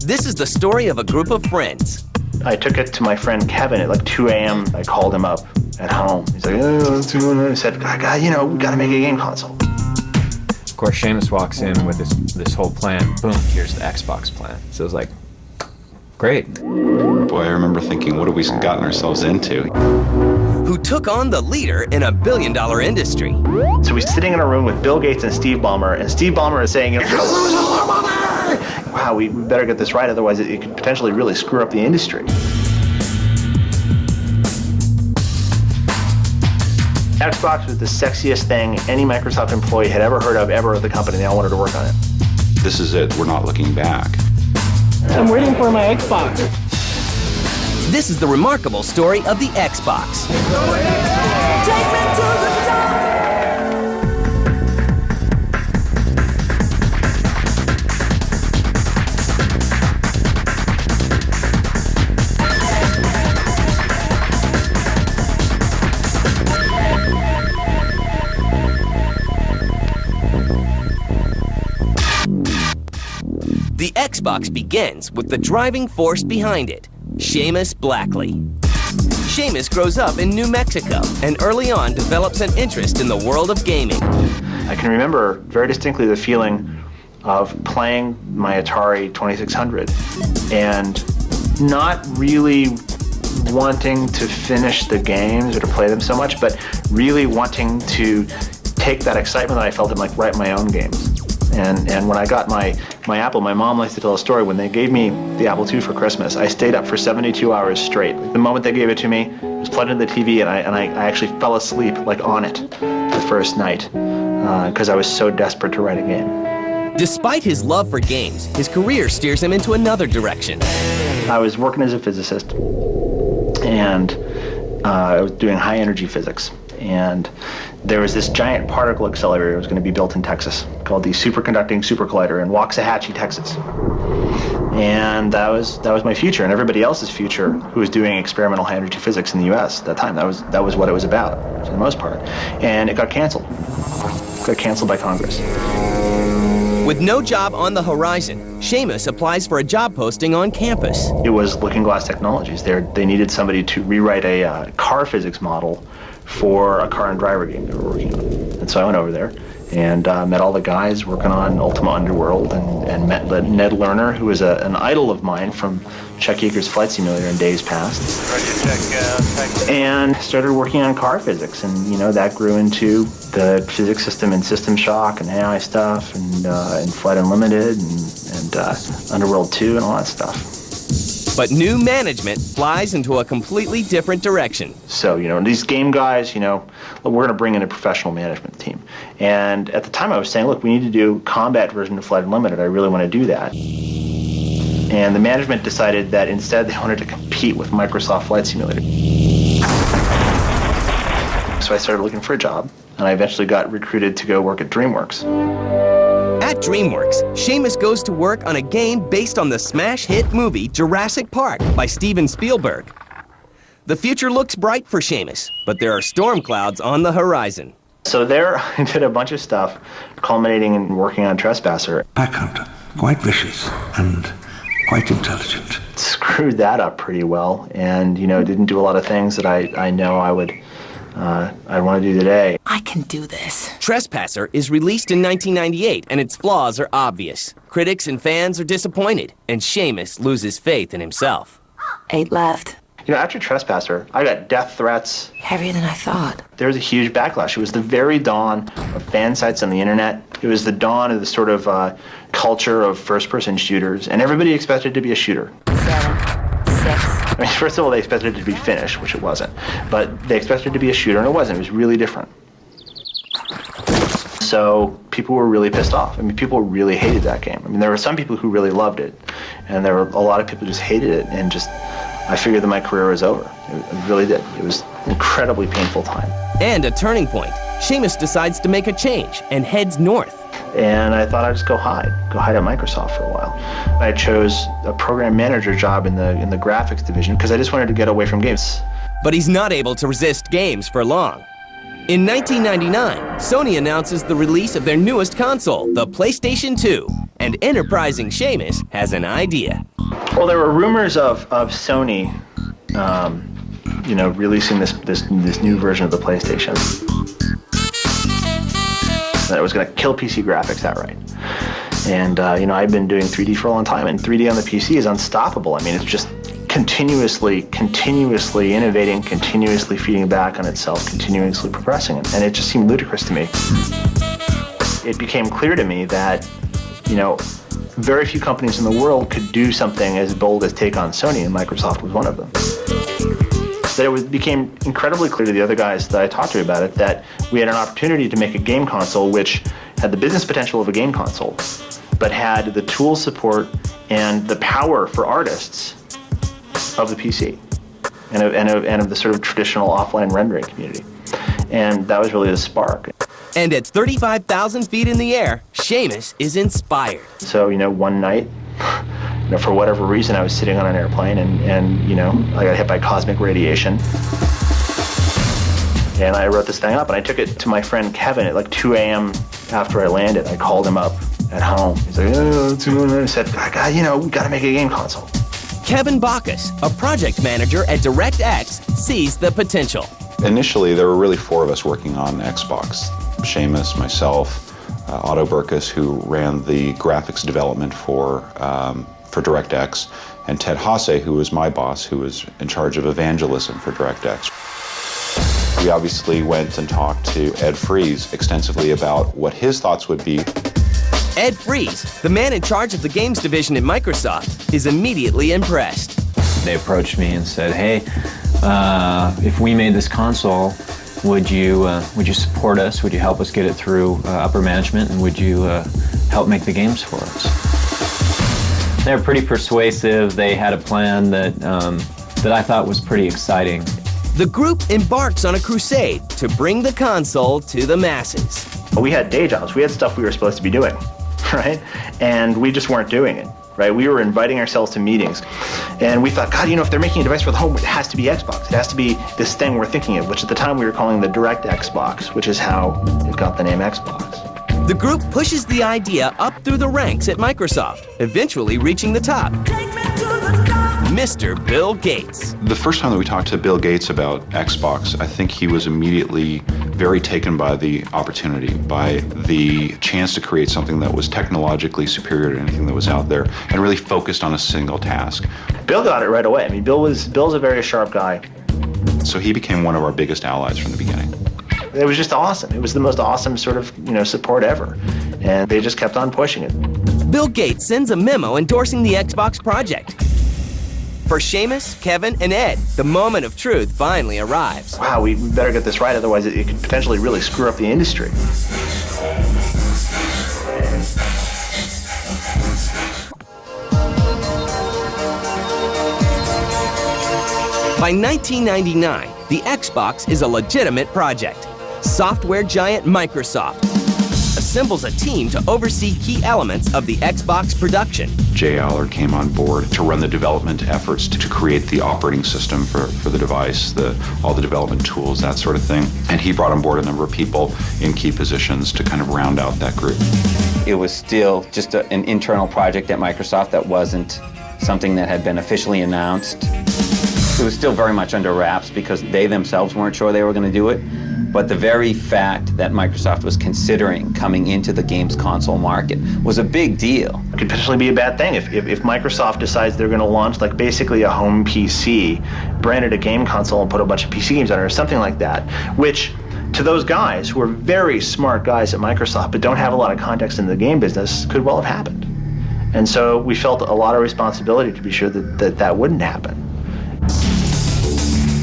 This is the story of a group of friends. I took it to my friend Kevin at like 2 a.m. I called him up at home. He's like, oh, I said, we gotta make a game console. Of course, Seamus walks in with this whole plan. Boom, here's the Xbox plan. So it was like, great. Boy, I remember thinking, what have we gotten ourselves into? Who took on the leader in a billion-dollar industry. So we're sitting in a room with Bill Gates and Steve Ballmer, and Steve Ballmer is saying, wow, we better get this right, otherwise it could potentially really screw up the industry. Xbox was the sexiest thing any Microsoft employee had ever heard of ever at the company. They all wanted to work on it. This is it. We're not looking back. I'm waiting for my Xbox. This is the remarkable story of the Xbox. Take me to the top. The Xbox begins with the driving force behind it, Seamus Blackley. Seamus grows up in New Mexico and early on develops an interest in the world of gaming. I can remember very distinctly the feeling of playing my Atari 2600 and not really wanting to finish the games or to play them so much, but really wanting to take that excitement that I felt and like write my own games. And when I got my Apple, my mom likes to tell a story. When they gave me the Apple II for Christmas, I stayed up for 72 hours straight. The moment they gave it to me, it was plugged into the TV, and I actually fell asleep like on it the first night because I was so desperate to write a game. Despite his love for games, his career steers him into another direction. I was working as a physicist, and I was doing high energy physics. And there was this giant particle accelerator that was going to be built in Texas called the Superconducting Super Collider in Waxahachie, Texas. And that was my future and everybody else's future who was doing experimental high energy physics in the US at that time. That was what it was about for the most part. And it got canceled. It got canceled by Congress. With no job on the horizon, Seamus applies for a job posting on campus. It was Looking Glass Technologies. They needed somebody to rewrite a car physics model for a car and driver game they were working on. And so I went over there and met all the guys working on Ultima Underworld and met Ned Lerner, who was an idol of mine from Chuck Yeager's Flight Simulator in days past. And started working on car physics, and that grew into the physics system and System Shock and AI stuff and Flight Unlimited and Underworld 2 and all that stuff. But new management flies into a completely different direction. So, these game guys, we're going to bring in a professional management team. And at the time I was saying, look, we need to do combat version of Flight Unlimited. I really want to do that. And the management decided that instead they wanted to compete with Microsoft Flight Simulator. So I started looking for a job, and I eventually got recruited to go work at DreamWorks. At DreamWorks, Seamus goes to work on a game based on the smash hit movie Jurassic Park by Steven Spielberg. The future looks bright for Seamus, but there are storm clouds on the horizon. So there I did a bunch of stuff, culminating in working on Trespasser. Pack hunter, quite vicious and quite intelligent. Screwed that up pretty well, and didn't do a lot of things that I know I would I'd want to do today. I can do this. Trespasser is released in 1998, and its flaws are obvious. Critics and fans are disappointed, and Seamus loses faith in himself. 8 left. After Trespasser, I got death threats. Heavier than I thought. There was a huge backlash. It was the very dawn of fan sites on the internet. It was the dawn of the sort of culture of first-person shooters, and everybody expected it to be a shooter. 7, 6. First of all, they expected it to be finished, which it wasn't. But they expected it to be a shooter, and it wasn't. It was really different. So people were really pissed off. People really hated that game. There were some people who really loved it, and there were a lot of people who just hated it, and I figured that my career was over. It really did. It was an incredibly painful time. And a turning point. Seamus decides to make a change and heads north. And I thought I'd just go hide at Microsoft for a while. I chose a program manager job in the graphics division because I just wanted to get away from games. But he's not able to resist games for long. In 1999, Sony announces the release of their newest console, the PlayStation 2. And enterprising Seamus has an idea. Well, there were rumors of Sony, releasing this new version of the PlayStation. That it was going to kill PC graphics outright. And, I've been doing 3D for a long time, and 3D on the PC is unstoppable. I mean, it's just continuously innovating, continuously feeding back on itself, continuously progressing. And it just seemed ludicrous to me. It became clear to me that, very few companies in the world could do something as bold as take on Sony, and Microsoft was one of them. That it became incredibly clear to the other guys that I talked to about it that we had an opportunity to make a game console which had the business potential of a game console, but had the tool support and the power for artists of the PC and of the sort of traditional offline rendering community. And that was really the spark. And at 35,000 feet in the air, Seamus is inspired. So, one night, for whatever reason, I was sitting on an airplane and I got hit by cosmic radiation. And I wrote this thing up and I took it to my friend Kevin at like 2 a.m. after I landed. I called him up at home. He's like, I said, we got to make a game console. Kevin Bacchus, a project manager at DirectX, sees the potential. Initially, there were really 4 of us working on Xbox. Seamus, myself, Otto Burkus, who ran the graphics development for DirectX, and Ted Haase, who was my boss, who was in charge of evangelism for DirectX. We obviously went and talked to Ed Fries extensively about what his thoughts would be. Ed Fries, the man in charge of the games division at Microsoft, is immediately impressed. They approached me and said, hey, if we made this console, would you support us? Would you help us get it through upper management? And would you help make the games for us? They were pretty persuasive. They had a plan that I thought was pretty exciting. The group embarks on a crusade to bring the console to the masses. We had day jobs. We had stuff we were supposed to be doing, right? And we just weren't doing it, right? We were inviting ourselves to meetings. And we thought, God, if they're making a device for the home, it has to be Xbox. It has to be this thing we're thinking of, which at the time we were calling the Direct Xbox, which is how it got the name Xbox. The group pushes the idea up through the ranks at Microsoft, eventually reaching the top. Mr. Bill Gates. The first time that we talked to Bill Gates about Xbox, I think he was immediately very taken by the opportunity, by the chance to create something that was technologically superior to anything that was out there, and really focused on a single task. Bill got it right away. I mean, Bill's a very sharp guy. So he became one of our biggest allies from the beginning. It was just awesome. It was the most awesome sort of, support ever. And they just kept on pushing it. Bill Gates sends a memo endorsing the Xbox project. For Seamus, Kevin, and Ed, the moment of truth finally arrives. Wow, we better get this right, otherwise it could potentially really screw up the industry. By 1999, the Xbox is a legitimate project. Software giant Microsoft assembles a team to oversee key elements of the Xbox production. Jay Allard came on board to run the development efforts to create the operating system for the device, all the development tools, that sort of thing. And he brought on board a number of people in key positions to kind of round out that group. It was still just an internal project at Microsoft that wasn't something that had been officially announced. It was still very much under wraps because they themselves weren't sure they were going to do it. But the very fact that Microsoft was considering coming into the games console market was a big deal. It could potentially be a bad thing if Microsoft decides they're going to launch like basically a home PC, branded a game console and put a bunch of PC games on it or something like that, which to those guys who are very smart guys at Microsoft but don't have a lot of context in the game business could well have happened. And so we felt a lot of responsibility to be sure that wouldn't happen.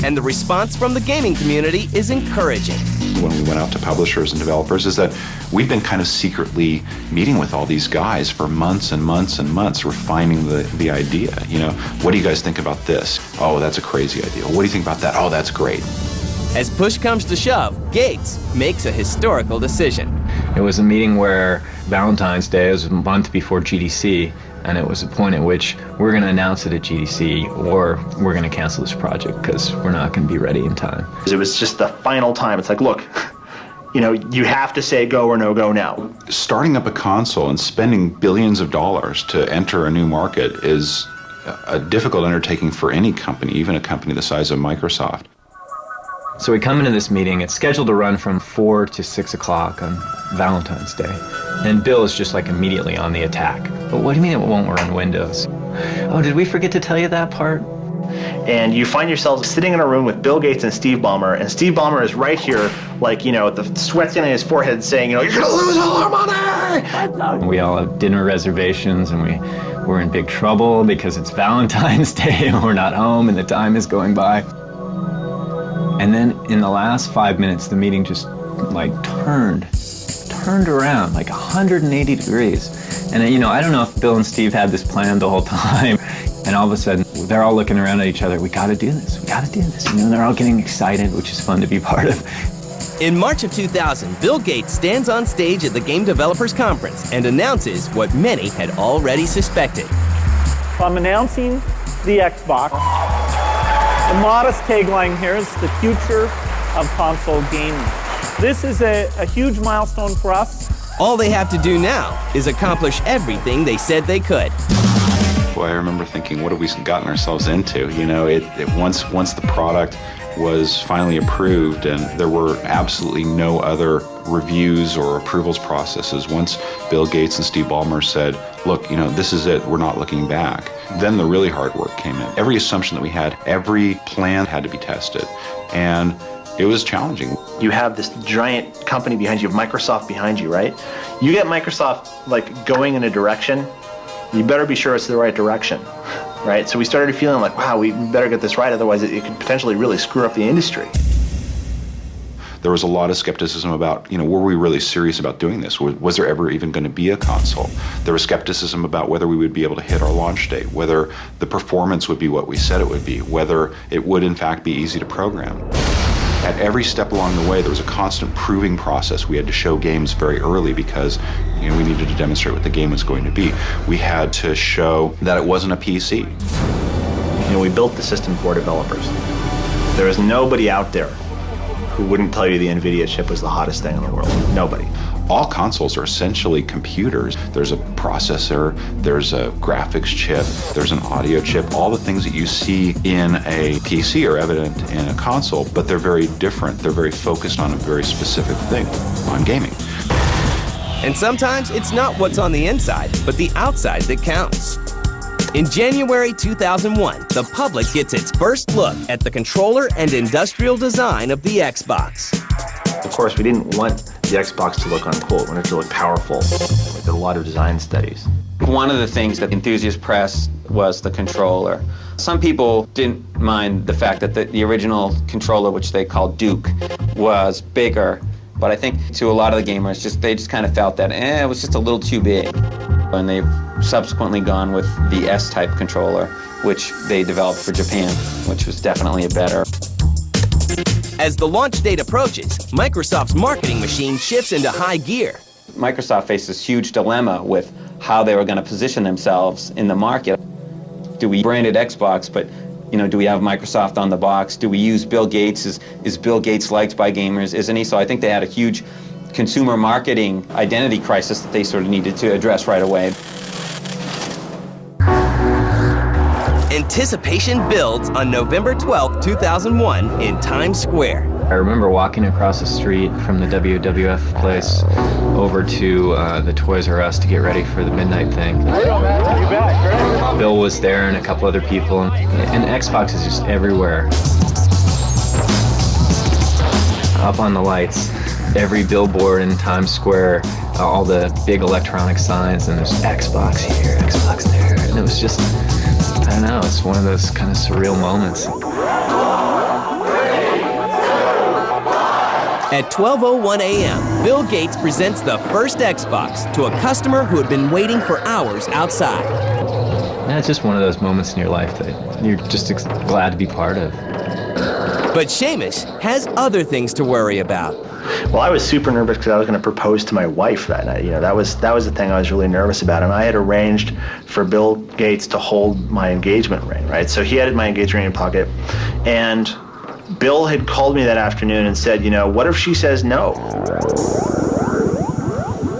And the response from the gaming community is encouraging. When we went out to publishers and developers is that we've been kind of secretly meeting with all these guys for months and months and months, refining the idea. What do you guys think about this? Oh, that's a crazy idea. What do you think about that? Oh, that's great. As push comes to shove, Gates makes a historical decision. It was a meeting where Valentine's Day was a month before GDC, and it was a point at which we're going to announce it at GDC or we're going to cancel this project because we're not going to be ready in time. It was just the final time. It's like, look, you have to say go or no go now. Starting up a console and spending billions of dollars to enter a new market is a difficult undertaking for any company, even a company the size of Microsoft. So we come into this meeting, it's scheduled to run from 4 to 6 o'clock on Valentine's Day. And Bill is just like immediately on the attack. But what do you mean it won't run Windows? Oh, did we forget to tell you that part? And you find yourselves sitting in a room with Bill Gates and Steve Ballmer, and Steve Ballmer is right here, like, the sweat's in his forehead saying, you're gonna lose all our money! We all have dinner reservations, and we're in big trouble because it's Valentine's Day and we're not home and the time is going by. And then in the last 5 minutes, the meeting just turned around like 180 degrees. And I don't know if Bill and Steve had this planned the whole time. And all of a sudden, they're all looking around at each other. We got to do this. We got to do this. They're all getting excited, which is fun to be part of. In March of 2000, Bill Gates stands on stage at the Game Developers Conference and announces what many had already suspected. I'm announcing the Xbox. The modest tagline here is the future of console gaming. This is a huge milestone for us. All they have to do now is accomplish everything they said they could. Boy, I remember thinking, what have we gotten ourselves into? Once the product was finally approved and there were absolutely no other reviews or approvals processes, once Bill Gates and Steve Ballmer said, look, this is it, we're not looking back, then the really hard work came in. Every assumption that we had, every plan had to be tested. And it was challenging. You have this giant company behind you, Microsoft behind you, right? You get Microsoft going in a direction, you better be sure it's the right direction, right? So we started feeling like, wow, we better get this right, otherwise it could potentially really screw up the industry. There was a lot of skepticism about, were we really serious about doing this? Was there ever even going to be a console? There was skepticism about whether we would be able to hit our launch date, whether the performance would be what we said it would be, whether it would in fact be easy to program. At every step along the way, there was a constant proving process. We had to show games very early because we needed to demonstrate what the game was going to be. We had to show that it wasn't a PC. We built the system for developers. There is nobody out there who wouldn't tell you the NVIDIA chip was the hottest thing in the world. Nobody. All consoles are essentially computers. There's a processor, there's a graphics chip, there's an audio chip. All the things that you see in a PC are evident in a console, but they're very different. They're very focused on a very specific thing, on gaming. And sometimes it's not what's on the inside, but the outside that counts. In January 2001, the public gets its first look at the controller and industrial design of the Xbox. Of course, we didn't want the Xbox to look uncool. We wanted it to look powerful. We did a lot of design studies. One of the things that enthusiasts pressed was the controller. Some people didn't mind the fact that the original controller, which they called Duke, was bigger. But I think to a lot of the gamers, they just kind of felt that it was just a little too big. And they've subsequently gone with the S-type controller, which they developed for Japan, which was definitely a better. As the launch date approaches, Microsoft's marketing machine shifts into high gear. Microsoft faced this huge dilemma with how they were going to position themselves in the market. Do we brand it Xbox, but do we have Microsoft on the box? Do we use Bill Gates? Is Bill Gates liked by gamers? Isn't he? So I think they had a huge consumer marketing identity crisis that they sort of needed to address right away. Anticipation builds on November 12, 2001 in Times Square. I remember walking across the street from the WWF place over to the Toys R Us to get ready for the midnight thing. Bill was there and a couple other people, and Xbox is just everywhere. Up on the lights, every billboard in Times Square, all the big electronic signs, and there's Xbox here, Xbox there, and it was just, I don't know, it's one of those kind of surreal moments. At 12:01 a.m., Bill Gates presents the first Xbox to a customer who had been waiting for hours outside. Yeah, it's just one of those moments in your life that you're just glad to be part of. But Seamus has other things to worry about. Well, I was super nervous because I was going to propose to my wife that night. That was the thing I was really nervous about. And I had arranged for Bill Gates to hold my engagement ring, right? So he had my engagement ring in his pocket, and Bill had called me that afternoon and said, you know, what if she says no?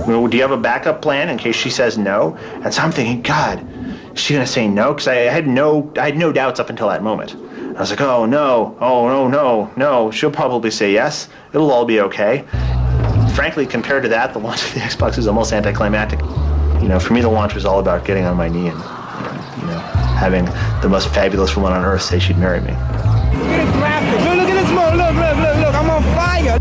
Do you have a backup plan in case she says no? And so I'm thinking, God, is she gonna say no? Because I had no doubts up until that moment. I was like, oh no, she'll probably say yes. It'll all be okay. Frankly, compared to that, the launch of the Xbox is almost anticlimactic. You know, for me, the launch was all about getting on my knee and, you know, having the most fabulous woman on earth say she'd marry me. Look at this smoke, look, I'm on fire.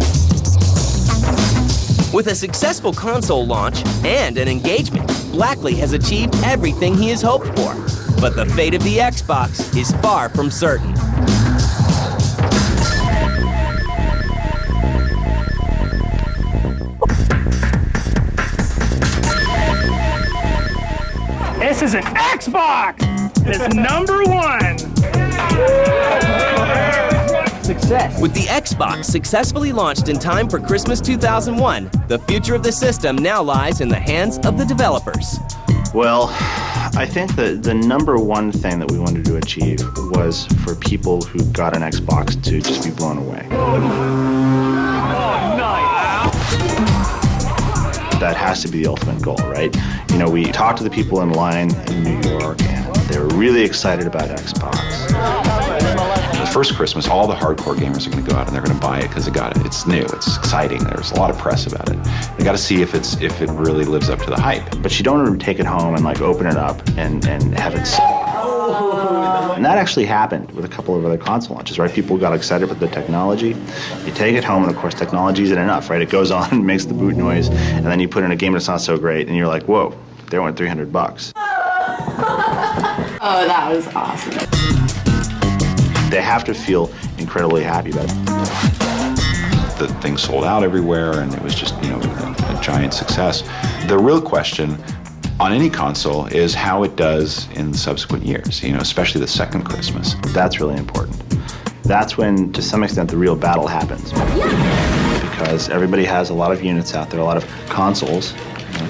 With a successful console launch and an engagement, Blackley has achieved everything he has hoped for. But the fate of the Xbox is far from certain. This is an Xbox! It's #1! Success. With the Xbox successfully launched in time for Christmas 2001, the future of the system now lies in the hands of the developers. Well, I think that the #1 thing that we wanted to achieve was for people who got an Xbox to just be blown away. That has to be the ultimate goal, right? You know, we talked to the people in line in New York, and they were really excited about Xbox. The first Christmas, all the hardcore gamers are going to go out and they're going to buy it because they got it. It's new, it's exciting. There's a lot of press about it. They got to see if it really lives up to the hype. But you don't want to take it home and like open it up and have it. And that actually happened with a couple of other console launches, right? People got excited about the technology. You take it home, and of course, technology isn't enough, right? It goes on and makes the boot noise, and then you put in a game that's not so great, and you're like, whoa, they went $300. Oh, that was awesome. They have to feel incredibly happy about it. The thing sold out everywhere, and it was just, you know, a giant success. The real question on any console is how it does in subsequent years, you know, especially the second Christmas. That's really important. That's when, to some extent, the real battle happens. Because everybody has a lot of units out there, a lot of consoles, you know,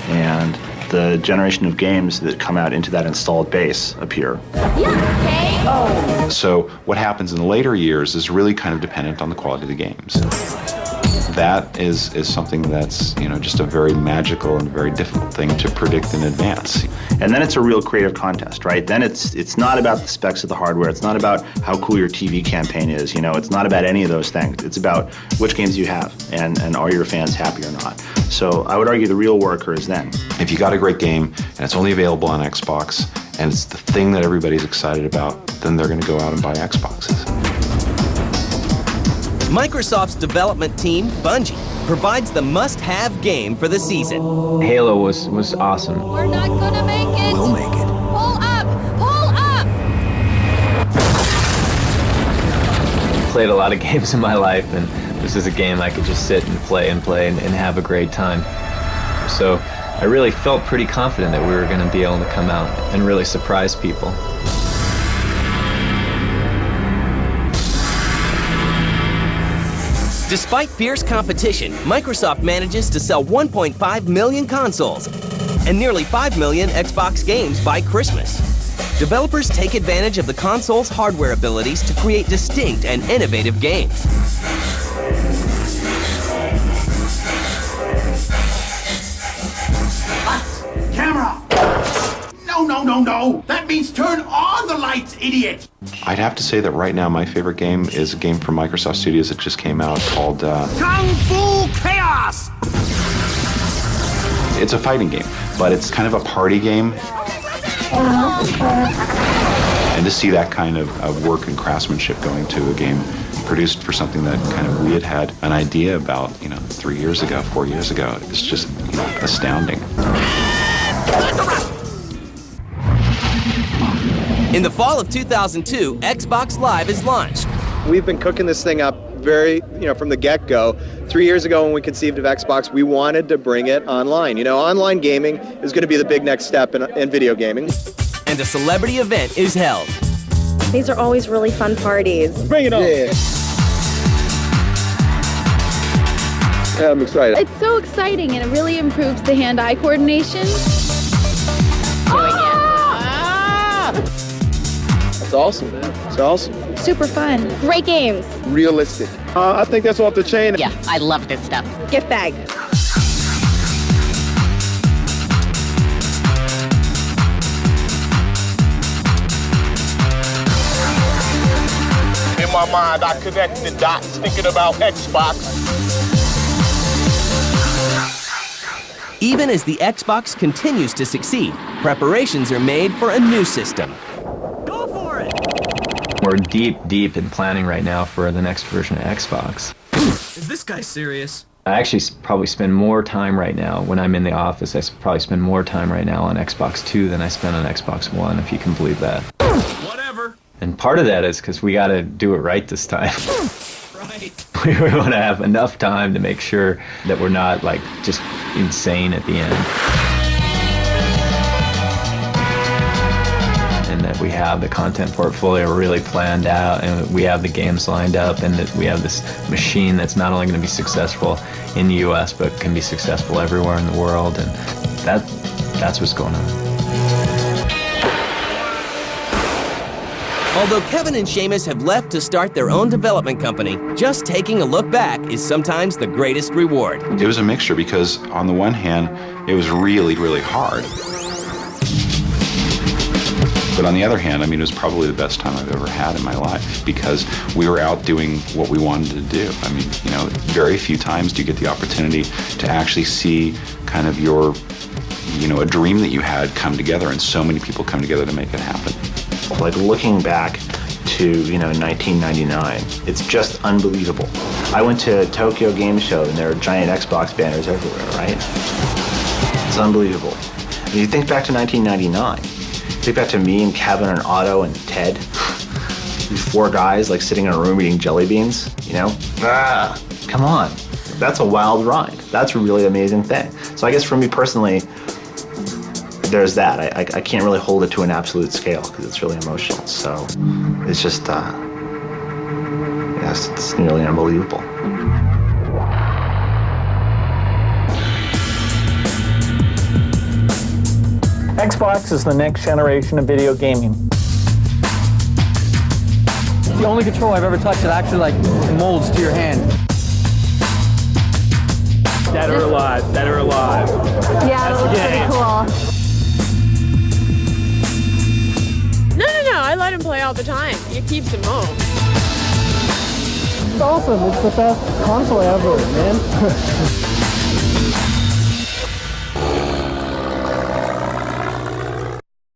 and the generation of games that come out into that installed base appear. So what happens in the later years is really kind of dependent on the quality of the games. That is something that's, you know, just a very magical and very difficult thing to predict in advance. And then it's a real creative contest, right? Then it's not about the specs of the hardware. It's not about how cool your TV campaign is. You know, it's not about any of those things. It's about which games you have and are your fans happy or not. So I would argue the real worker is then. If you got a great game and it's only available on Xbox and it's the thing that everybody's excited about, then they're going to go out and buy Xboxes. Microsoft's development team, Bungie, provides the must-have game for the season. Halo was awesome. We're not gonna make it. We'll make it. Pull up! Pull up! Played a lot of games in my life, and this is a game I could just sit and play and have a great time. So I really felt pretty confident that we were going to be able to come out and really surprise people. Despite fierce competition, Microsoft manages to sell 1.5 million consoles and nearly 5 million Xbox games by Christmas. Developers take advantage of the console's hardware abilities to create distinct and innovative games. Camera! No. That means turn on the lights, idiot! I'd have to say that right now my favorite game is a game from Microsoft Studios that just came out called Kung Fu Chaos! It's a fighting game, but it's kind of a party game. And to see that kind of work and craftsmanship going to a game produced for something that kind of we had an idea about, 3 years ago, 4 years ago, it's just astounding. In the fall of 2002, Xbox Live is launched. We've been cooking this thing up from the get-go. 3 years ago when we conceived of Xbox, we wanted to bring it online. Online gaming is going to be the big next step in video gaming. And a celebrity event is held. These are always really fun parties. Bring it on. Yeah. I'm excited. It's so exciting and it really improves the hand-eye coordination. That's awesome, man. It's awesome. Super fun. Great games. Realistic. I think that's off the chain. Yeah, I love this stuff. Gift bag. In my mind, I connect the dots thinking about Xbox. Even as the Xbox continues to succeed, preparations are made for a new system. Go for it! We're deep in planning right now for the next version of Xbox. Is this guy serious? I actually probably spend more time right now when I'm in the office. I probably spend more time right now on Xbox 2 than I spend on Xbox One, if you can believe that. Whatever. And part of that is because we got to do it right this time. Right. We want to have enough time to make sure that we're not like just insane at the end. And that we have the content portfolio really planned out, and we have the games lined up, and that we have this machine that's not only going to be successful in the US, but can be successful everywhere in the world. And that's what's going on. Although Kevin and Seamus have left to start their own development company, just taking a look back is sometimes the greatest reward. It was a mixture because on the one hand, it was really, really hard. But on the other hand, I mean, it was probably the best time I've ever had in my life because we were out doing what we wanted to do. I mean, you know, very few times do you get the opportunity to actually see kind of your, you know, a dream that you had come together, and so many people come together to make it happen. Like looking back to, 1999, it's just unbelievable. I went to Tokyo Game Show and there are giant Xbox banners everywhere, right? It's unbelievable. When you think back to 1999, think back to me and Kevin and Otto and Ted, these four guys like sitting in a room eating jelly beans, come on. That's a wild ride. That's a really amazing thing. So I guess for me personally, there's that. I can't really hold it to an absolute scale because it's really emotional. So it's just, yes, it's nearly unbelievable. Xbox is the next generation of video gaming. The only control I've ever touched that actually like molds to your hand. Dead or alive, dead or alive. Yeah, that looks pretty cool. No, I let him play all the time. It keeps him home. It's awesome. It's the best console ever, man.